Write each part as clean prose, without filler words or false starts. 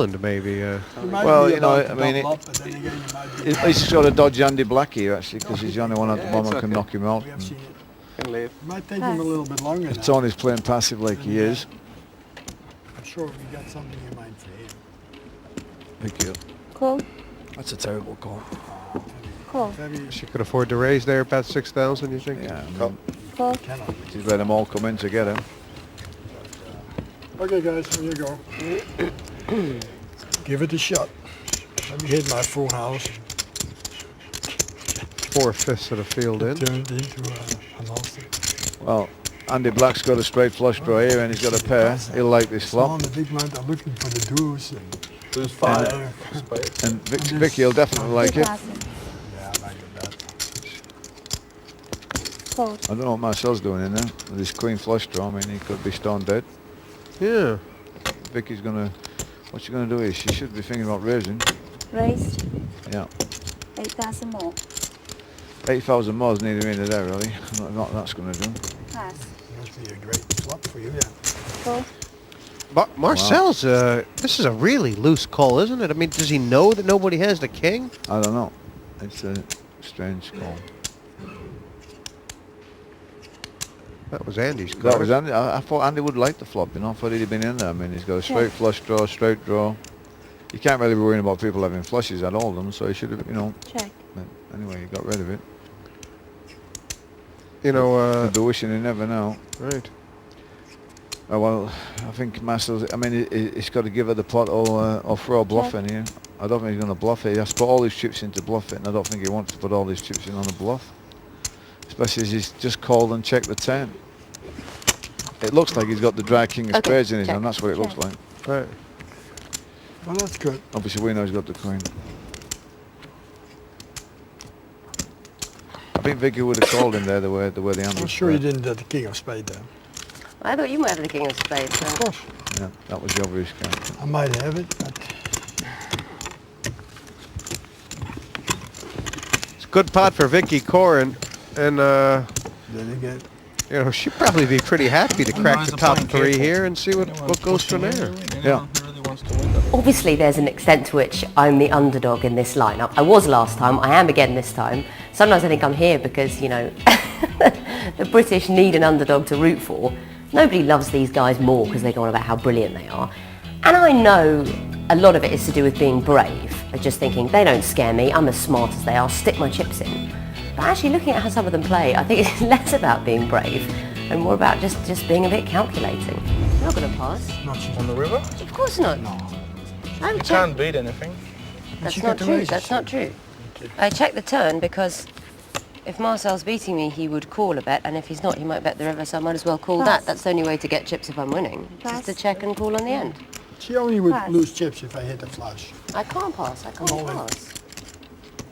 maybe. Well, you know, I mean, he's just got to dodge Andy Black here actually, because he's the only one at the bottom that can knock him out. Can leave. It might take him a little bit longer If now. Tony's playing passive like he is, I'm sure we got something in mind for him. thank you. Call. That's a terrible call. Call. Very She could afford to raise there about 6,000, you think? Yeah, Call. cannot. she's let them all come in together. Okay, guys, here you go. Give it a shot. Let me hit my full house. 4/5 of the field in. Turned into a monster. Well, Andy Black's got a straight flush draw here, and he's got a pair. He'll like this Small flop. and the big blind are looking for the deuce. And Who's 5? And Vicky will definitely like it. I yeah, I like that. Fold. don't know what Marcel's doing in there with his queen flush draw. I mean, he could be stone dead. Yeah. Vicky's gonna, what she's gonna do is she should be thinking about raising. Raised. Yeah, 8,000 more. 8,000 more is neither in nor there really. Not that's gonna do. Pass. Must be a great flop for you, yeah. Call. But Marcel's, this is a really loose call, isn't it? I mean, does he know that nobody has the king? I don't know. It's a strange call. That was Andy's call. That was Andy. I thought Andy would like the flop. You know, I thought he'd have been in there. I mean, he's got a straight flush draw, straight draw. You can't really be worrying about people having flushes at all of them, so he should have, you know. Check. But anyway, he got rid of it. You know, The wishing you never know. right. Oh, well, I think Marcel's, I mean, he's got to give her the pot or throw a bluff in here. I don't think he's going to bluff it. He has to put all his chips in to bluff it, and I don't think he wants to put all his chips in on a bluff. Especially as he's just called and checked the 10. It looks like he's got the dry king of spades in his hand, that's what it looks like. Right. Well, that's good. Obviously we know he's got the queen. I think Vicky would have called him there the way the hand I'm was sure you spread. didn't have the king of spades there. I thought you might have the king of spades. Of So. course. Yeah, that was the obvious count. I might have it, but It's a good pot for Vicky Corin, and then again, you know, she'd probably be pretty happy to crack the top three here and see what goes from there. Yeah. Obviously, there's an extent to which I'm the underdog in this lineup. I was last time. I am again this time. Sometimes I think I'm here because, you know, the British need an underdog to root for. Nobody loves these guys more because they go on about how brilliant they are. And I know a lot of it is to do with being brave. Of just thinking, they don't scare me. I'm as smart as they are. Stick my chips in. But actually looking at how some of them play, I think it's less about being brave and more about just being a bit calculating. You're not going to pass. On the river? Of course not. no. I You checked. can't beat anything. That's you not got the true. raises. That's not true. I checked the turn because if Marcel's beating me, he would call a bet, and if he's not, he might bet the river, so I might as well call Pass. that. That's the only way to get chips if I'm winning. Just to Pass. check and call on the end. She only would Pass. lose chips if I hit a flush. I can't pass. I can't No way. pass.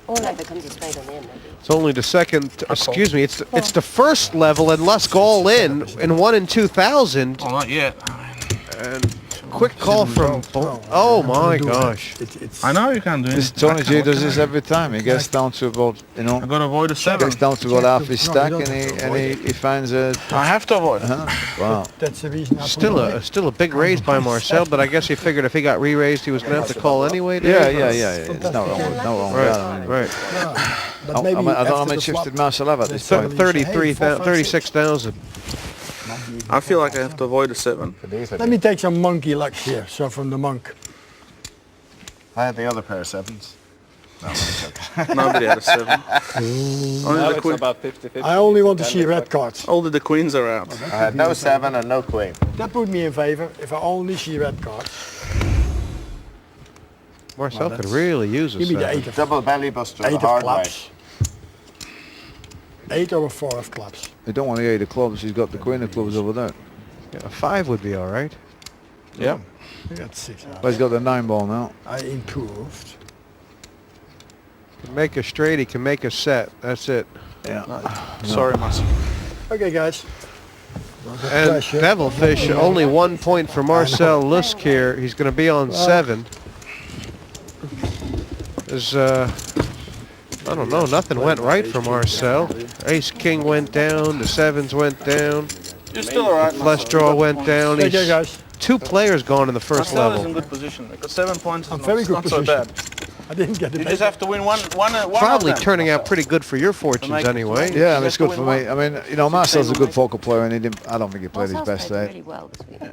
Or that becomes a spade on the end, maybe. It's only the second, excuse me, it's the first level and Lusk all in 1 in 2,000. Well, not yet. And quick call from, oh my gosh. It's I know you can't do This anything. Tony G does this every time. He gets down to about, you know, I gotta avoid a 7. gets down to about half his No, stack, you and don't have to avoid he finds a. I have to avoid. Wow. That's the reason I Still a big raise by Marcel, but I guess he figured if he got re-raised, he was going to have to call anyway. Yeah, didn't he? yeah. It's not wrong. No wrong with that. I mean, Right. But I maybe don't know how after many the chips flop, did Marcel have at this Thir- point. 36,000. I feel like I have to avoid a 7. Let me take some monkey luck here. So from the monk. I had the other pair of 7s. Nobody had a 7. Only Now the it's queen. about 50-50. I only want to see red cards. Only the queens are out. I had no 7 and no queen. That put me in favor if I only see red cards. Marcel could really use a Give me the 7. 8 of, Double belly buster the 8 of hard way. clubs. 8 over 4 of clubs. They don't want the 8 of clubs. He's got the queen of clubs over there. Yeah, a 5 would be all right. Yeah. I got 6 out. But he's got the 9 ball now. I improved. Can make a straight, he can make a set. That's it. Yeah. Sorry, Marcel. Okay, guys. And Pressure. Devilfish, only 1 point for Marcel Lusk here. He's going to be on 7. There's, I don't know, nothing went right for Marcel. Ace King went down, the 7s went down, You're still alright. flush draw went down. Okay, He's guys. 2 players gone in the first Marcel is in level. good position because 7 points is I'm not, very good not so position. bad. I didn't get the You bait. just have to win one Probably of them. turning out pretty good for your fortunes make it anyway. two. Yeah, You it's have good to for win me. I mean, you know, Marcel's a will good make- focal player, and I don't think he played his Marcel's best played day. really well this week.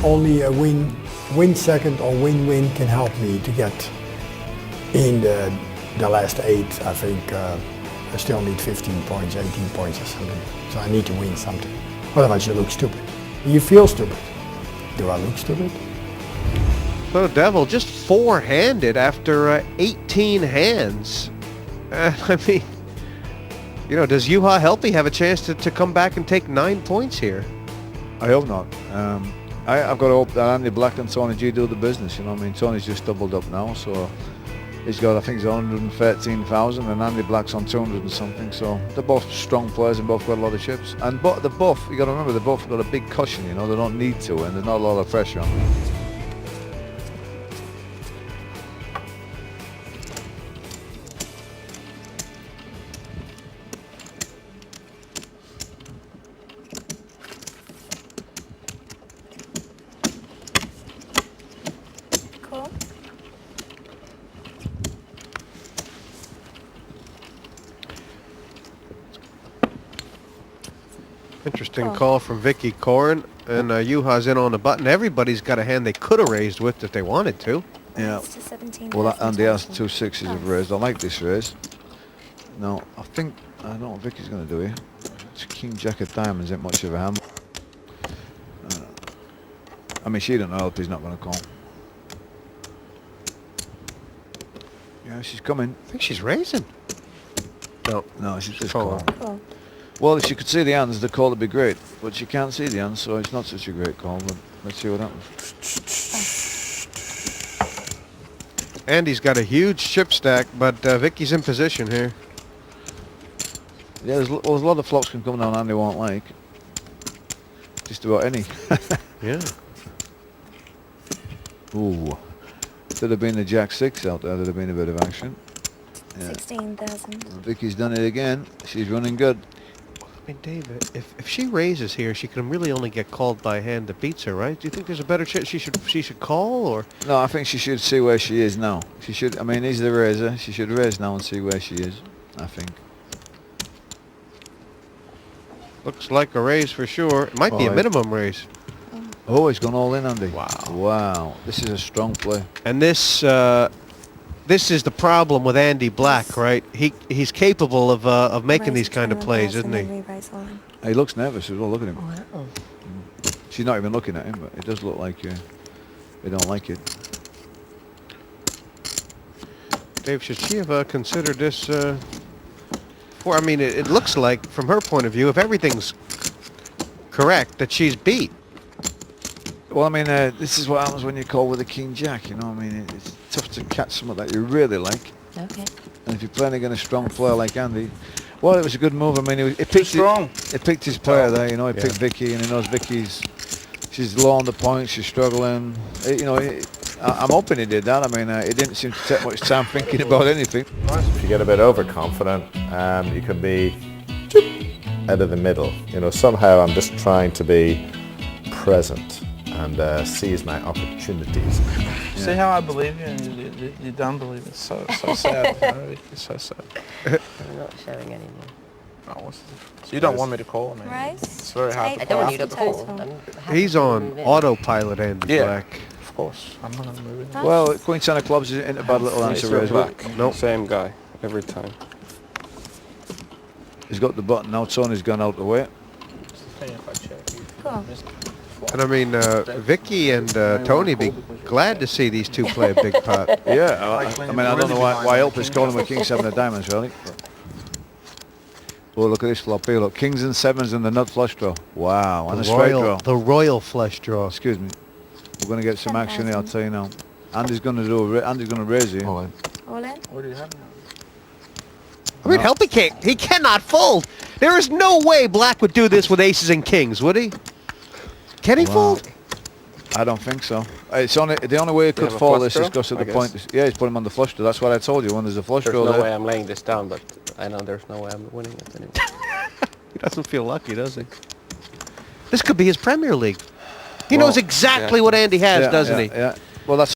Only a win second or win-win can help me to get in the last 8. I think I still need 15 points, 18 points or something. So I need to win something. Otherwise you look stupid. You feel stupid. Do I look stupid? So Devil just 4-handed after 18 hands. I mean, you know, does Juha Helpy have a chance to come back and take 9 points here? I hope not. I've got to hope that Andy Black and Tony G do the business. You know, what I mean, Tony's just doubled up now, so he's got, I think, he's 113,000, and Andy Black's on 200 and something. So they're both strong players and both got a lot of chips. And but they're both, you got to remember, they both got a big cushion. You know, they don't need to, and there's not a lot of pressure on them. Cool. Interesting Oh. call from Vicky Corn, and Juha's in on the button. Everybody's got a hand they could have raised with if they wanted to. Yeah. It's to 17. Well, Andy has 2 6s of raised. I like this raise. No, I don't know what Vicky's going to do here. It's King Jack of Diamonds ain't much of a hand. I mean, she don't know if he's not going to call. Yeah, she's coming. I think she's raising. No, No, she's just calling. calling. Cool. Well, if she could see the hands, the call would be great. But she can't see the hands, so it's not such a great call. But let's see what happens. Andy's got a huge chip stack, but Vicky's in position here. Yeah, there's a lot of flops can come down Andy won't like. Just about any. Yeah. Ooh. If there'd have been the Jack 6 out there, there'd have been a bit of action. Yeah. 16,000. Vicky's done it again. She's running good. I mean, David, if she raises here, she can really only get called by a hand that beats her, right? Do you think there's a better chance she should call, or? No, I think she should see where she is now. She should, I mean, he's the raiser. She should raise now and see where she is, I think. Looks like a raise for sure. It might be a Alright. minimum raise. Oh, he's gone all in, Andy. Wow. Wow. This is a strong play. And this is the problem with Andy Black, right? He's capable of making these kind of plays, isn't he? He looks nervous as well. Look at him. Wow. She's not even looking at him, but it does look like they don't like it. Dave, should she have considered this? I mean, it looks like, from her point of view, if everything's correct, that she's beat. Well, I mean, this is what happens when you call with a King Jack, you know. I mean, it's tough to catch someone that you really like. Okay. And if you're playing against a strong player like Andy, well, it was a good move. I mean, it picked strong. It picked his player there, you know. He Yeah. picked Vicky, and he knows she's low on the points, she's struggling. I'm hoping he did that. I mean, he didn't seem to take much time thinking about anything. If you get a bit overconfident, you can be out of the middle. You know, somehow I'm just trying to be present and seize my opportunities. See how I believe you and you don't believe it. So sad. You know, it's so sad. I'm not showing anymore. Oh, what's the difference? You don't want me to call, man. Right. It's very hard Eight to I don't want you to Total. call. I'm happy He's to on move in. autopilot, Andy Yeah. Black. Of course. I'm not going to move it. Well, Queen Ten of Clubs isn't a bad little answer raise. Nope. Same guy every time. He's got the button now. Tony's gone out the way. Cool. And I mean, Vicky and Tony be glad to see these two play a big pot. Yeah, I mean, I don't know why Help is calling with King 7 of Diamonds, really. Oh, look at this flop here. Look, Kings and 7s and the nut flush draw. Wow, and a straight draw. The royal flush draw. Excuse me. We're going to get some action here, I'll tell you now. Andy's going to Andy's going to raise here. All in? What do you have now? I mean, Helpy can't. He cannot fold. There is no way Black would do this with aces and kings, would he? Can he Wow. fold? I don't think so. It's only the only way it could have a fall flush this is draw, because of I the point. guess. Yeah, he's put him on the flush draw. That's what I told you. When there's a flush There's draw no there. way I'm laying this down, but I know there's no way I'm winning it anymore. He doesn't feel lucky, does he? This could be his Premier League. He knows Well, exactly what Andy has, Yeah, doesn't yeah, he? Yeah. Well, that's